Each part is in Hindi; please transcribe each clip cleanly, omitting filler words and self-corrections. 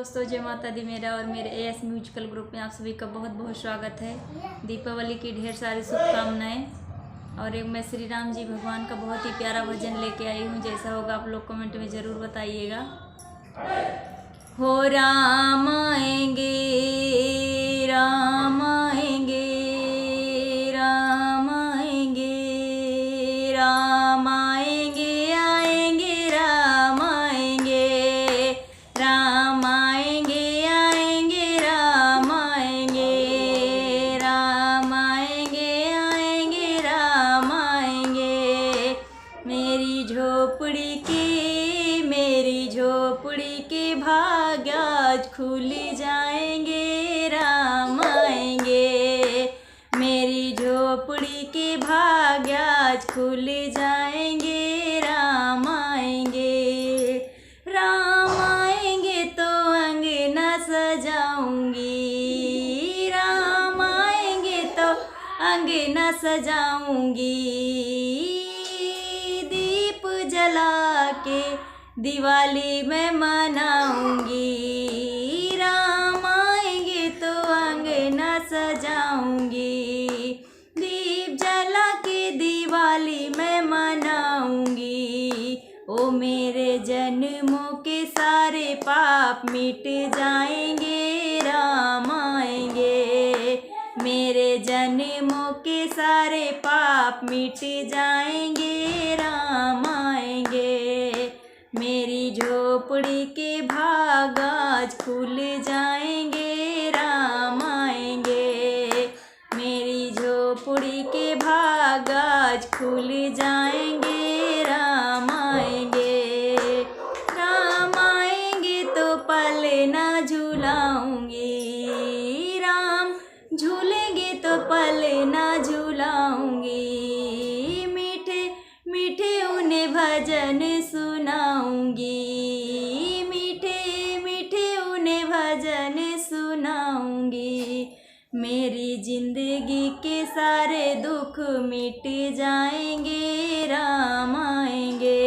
दोस्तों, जय माता दी। मेरा और मेरे एएस म्यूजिकल ग्रुप में आप सभी का बहुत बहुत स्वागत है। दीपावली की ढेर सारी शुभकामनाएं। और एक मैं श्री राम जी भगवान का बहुत ही प्यारा भजन लेके आई हूँ। जैसा होगा आप लोग कमेंट में ज़रूर बताइएगा। हो राम आएंगे, राम आएंगे, राम आएंगे, राम आएंगे, आएंगे राम आएंगे, राम आएंगे, आएंगे राम आएंगे, राम आएंगे, आएंगे राम आएंगे। मेरी झोपड़ी के भाग्य आज खुल जाएंगे, राम आएंगे। मेरी झोपड़ी के भाग्य आज खुल जाएंगे, राम आएंगे। राम आएंगे तो अंगना सजाऊंगी, राम आएंगे तो अंगना सजाऊंगी। दीप जला के दिवाली में मनाऊंगी, राम आएंगे तो अंगना सजाऊंगी। दीप जला के दिवाली में मनाऊंगी। ओ मेरे जन्मों के सारे पाप मिट जाएंगे, राम आएंगे। मेरे जन्मों के सारे पाप मिट जाएंगे, राम आएंगे। मेरी झोपड़ी के भाग आज खुल जाएंगे, राम आएंगे। मेरी झोपड़ी के भाग आज खुल जाएंगे, राम आएंगे। राम आएंगे तो पलना झूलाऊंगी, राम झूलेंगे तो पलना झूलाऊंगी। मीठे मीठे उन्हें भजन सुनाऊंगी, मीठे मीठे उन्हें भजन सुनाऊंगी। मेरी जिंदगी के सारे दुख मिट जाएंगे, राम आएंगे।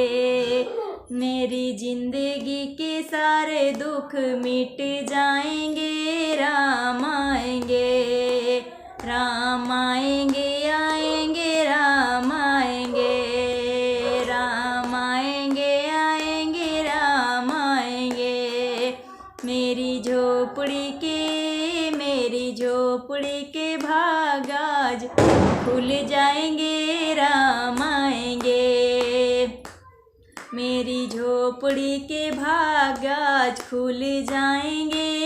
मेरी जिंदगी के सारे दुख मिट जाएंगे, राम आएंगे। राम आएंगे, आएंगे राम आएंगे, राम आएंगे, आएंगे राम आएंगे। मेरी झोपड़ी के भाग आज खुल जाएंगे, राम आएंगे। मेरी झोपड़ी के भाग आज खुल जाएंगे,